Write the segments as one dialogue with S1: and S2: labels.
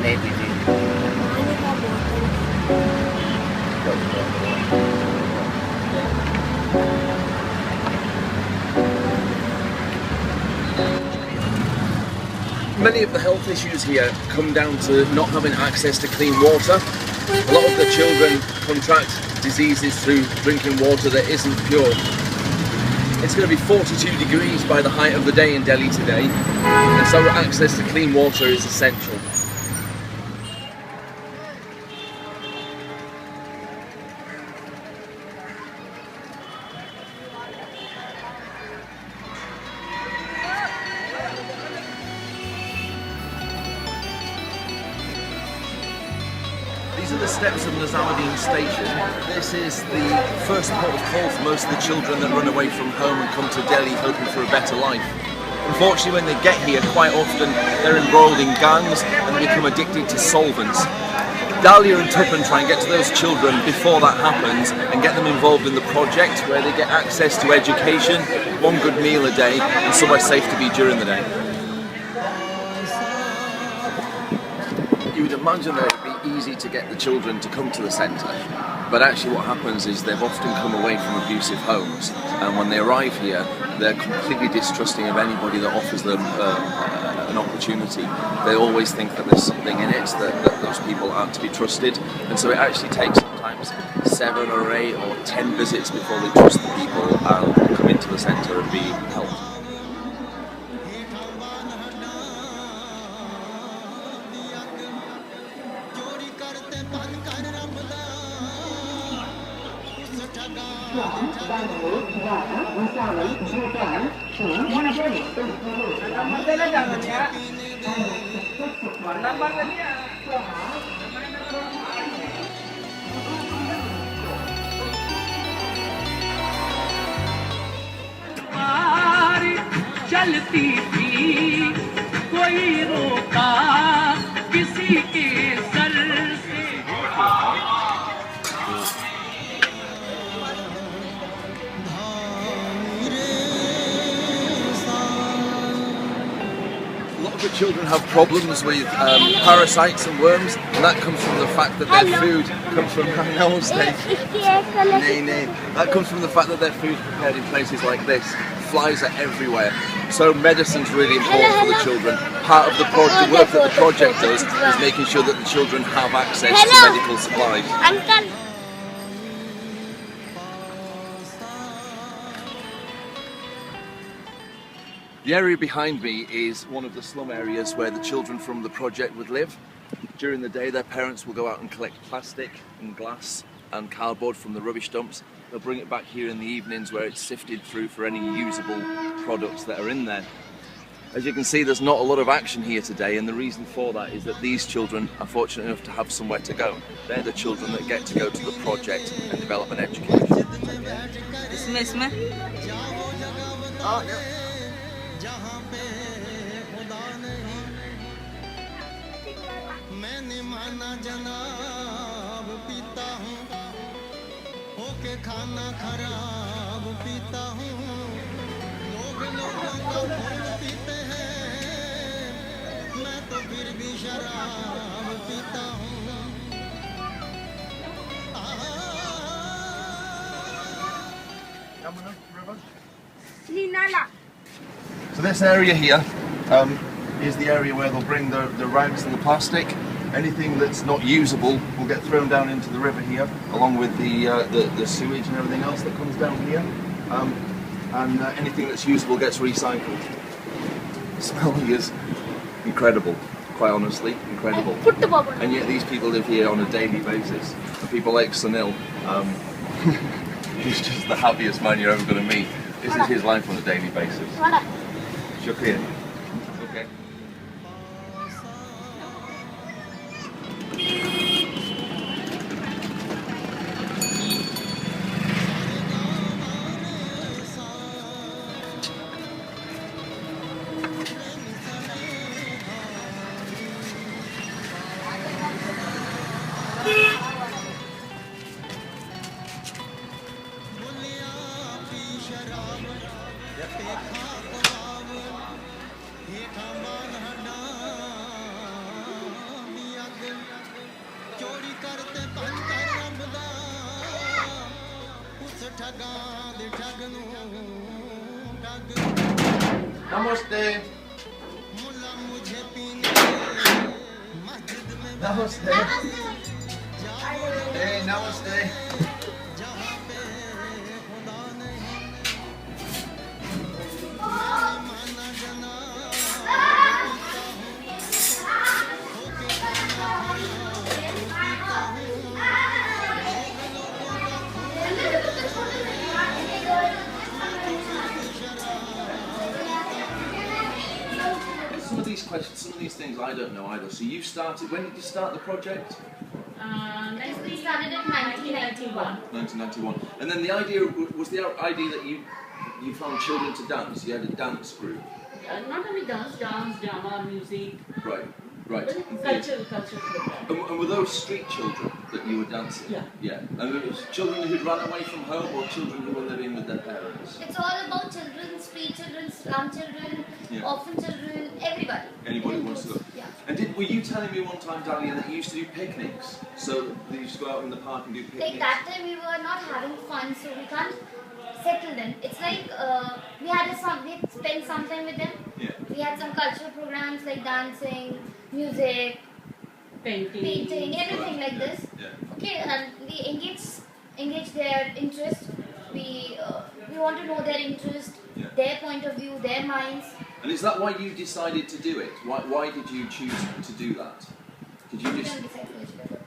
S1: Maybe many of the health issues here come down to not having access to clean water. A lot of the children contract diseases through drinking water that isn't pure. It's going to be 42 degrees by the height of the day in Delhi today, and so access to clean water is essential. These are the steps of Nizamuddin station. This is the first port of call for most of the children that run away from home and come to Delhi hoping for a better life. Unfortunately, when they get here, quite often they're embroiled in gangs and they become addicted to solvents. Dahlia and Tupan try and get to those children before that happens and get them involved in the project where they get access to education, one good meal a day and somewhere safe to be during the day. You would imagine that it would be easy to get the children to come to the centre, but actually what happens is they've often come away from abusive homes, and when they arrive here they're completely distrusting of anybody that offers them an opportunity. They always think that there's something in it, that those people aren't to be trusted, and so it actually takes sometimes 7 or 8 or 10 visits before they trust the people and come into the centre and be helped.
S2: चलती थी कोई रोका किसी के sir से
S1: A lot of the children have problems with parasites and worms, and that comes from the fact that their food comes from that comes from the fact that their food is prepared in places like this. Flies are everywhere, so medicine's really important for the children. Part of the work that the project does is making sure that the children have access to medical supplies. The area behind me is one of the slum areas where the children from the project would live. During the day their parents will go out and collect plastic and glass and cardboard from the rubbish dumps. They'll bring it back here in the evenings where it's sifted through for any usable products that are in there. As you can see, there's not a lot of action here today, and the reason for that is that these children are fortunate enough to have somewhere to go. They're the children that get to go to the project and develop an education. Oh, yeah.
S3: खाना खराब पीता हूँ लोग लोगों का खून पीते हैं मैं तो फिर भी शराब पीता हूँ
S1: So this area here is the area where they'll bring the rags and the plastic. Anything that's not usable will get thrown down into the river here, along with the sewage and everything else that comes down here. And anything that's usable gets recycled. The smelling is incredible, quite honestly, incredible. And yet these people live here on a daily basis. And people like Sunil, he's just the happiest man you're ever going to meet. This is his life on a daily basis. Shukriya. Okay.
S3: देखा
S1: Namaste.
S3: मुल्ला मुझे पीने मस्जिद में
S1: Namaste. Hey, namaste.
S3: जहाँ पे खुदा नहीं माना जना होके खाना पीता
S1: Some of these questions, some of these things I don't know either. So you started, when did you start the project?
S4: We started in 1991.
S1: 1991. And then the idea, was the idea that you found children to dance? You had a dance group?
S4: Not only dance, drama, music,
S1: Right, right.
S4: cultural program.
S1: And were those street children that you were dancing?
S4: Yeah.
S1: Yeah. And it was children who'd run away from home or children who were living with their parents?
S5: It's all about children, street children, slum children,
S1: Yeah.
S5: orphan children, everybody.
S1: Anybody wants to go?
S5: Yeah.
S1: And were you telling me one time, Dahlia, that you used to do picnics? So they used to go out in the park and do picnics?
S5: Like that time we were not having fun, so we can't settle them. It's like we spent some time with them.
S1: Yeah.
S5: We had some cultural programs like dancing, music, painting, everything like
S1: Yeah.
S5: this.
S1: Yeah.
S5: Okay, and we engage their interest. We want to know their interest,
S1: Yeah.
S5: their point of view, their minds.
S1: And is that why you decided to do it? Why did you choose to do that? Did you
S5: We
S1: just...
S5: don't decide which way.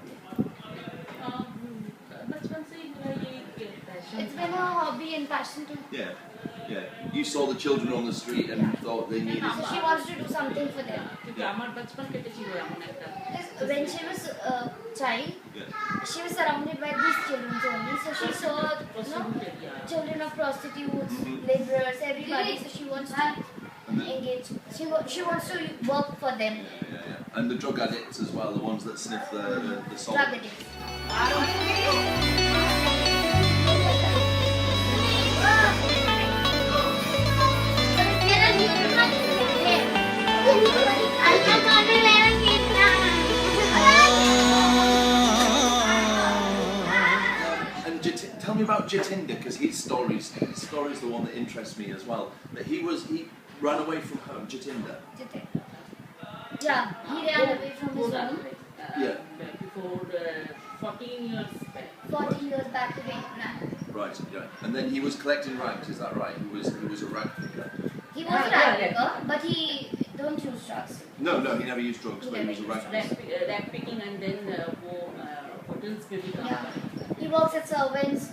S4: बचपन से ही मेरा ये passion
S5: It's been a hobby and passion too.
S1: Yeah, yeah. You saw the children on the street and thought they needed...
S5: So she wants to do something for them.
S4: क्योंकि हमारे बचपन के teacher हुआ हमने का
S5: When she was a child,
S1: Yeah.
S5: she was surrounded by these children only. So she saw
S4: prostitute area.
S5: children of prostitutes,
S1: Mhm.
S5: laborers, everybody. So she wants to
S1: And then,
S5: engage. She wants to work for them.
S1: yeah, yeah. And the drug addicts as well, the ones that sniff the salt.
S5: Drug addicts.
S1: And tell me about Jatinder, because his story's the one that interests me as well. That he ran away from home, Jatinder.
S5: Yeah, he ran away from his home.
S1: Yeah.
S4: Before 14 years back.
S5: 14 years back to Vietnam.
S1: Right, yeah. And then he was collecting rags, is that right? He was a rag picker.
S5: He was a rag picker, but he don't use drugs.
S1: No, he never used drugs,
S5: He
S1: but he
S5: never
S1: was a rag
S5: used
S1: picker.
S4: Rag picking and then वो hotels में भी काम
S5: Yeah.
S4: करता
S5: He works at servants.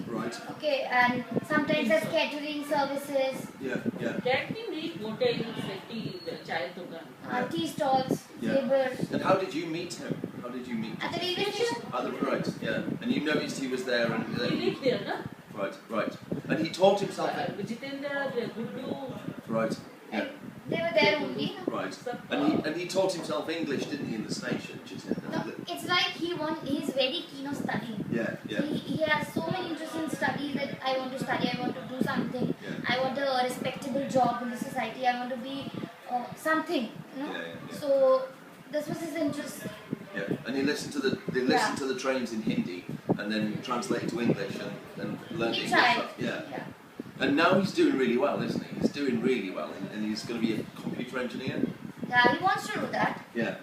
S1: Right.
S5: Okay, and sometimes as catering services,
S1: Yeah, yeah.
S4: Catering नहीं hotel safety child होगा
S5: tea stalls,
S1: Yeah.
S5: laborers.
S1: And how did you meet him? How did you meet
S5: At the
S1: him?
S5: railway station,
S1: Right, yeah. And you noticed he was there and...
S4: he lived there ना
S1: Right. And he taught himself...
S4: Jitendra Guddu
S1: Right, yeah.
S5: they were there only.
S1: Right. And he taught himself English, didn't he, in the station?
S5: No, it's like he's very keen on studying.
S1: Yeah, yeah.
S5: He has so many interests in studies that I want to study, I want to do something,
S1: Yeah.
S5: I want a respectable job in the society, I want to be something, you know.
S1: Yeah.
S5: So this was his interest.
S1: Yeah. And he listened to the trains in Hindi and then translated to English and learned
S5: He
S1: English.
S5: tried.
S1: Yeah. And now he's doing really well, isn't he? He's doing really well, and he's going to be a computer engineer.
S5: Yeah, he wants to do that.
S1: Yeah.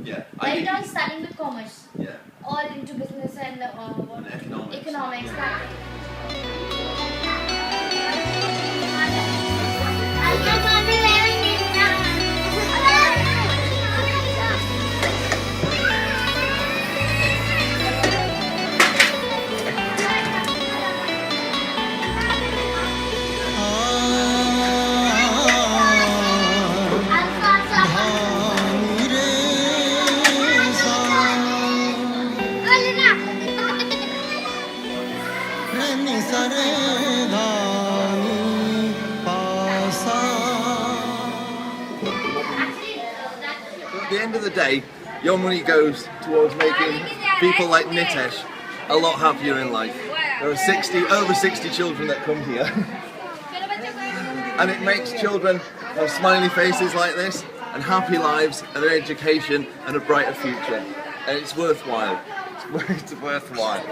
S1: Yeah.
S5: Right now he's studying with commerce,
S1: Yeah.
S5: all into business and
S1: And economics.
S5: economics.
S1: Yeah. At the end of the day, your money goes towards making people like Nitesh a lot happier in life. There are over 60 children that come here. And it makes children have smiley faces like this and happy lives and an education and a brighter future. And it's worthwhile. It's worthwhile.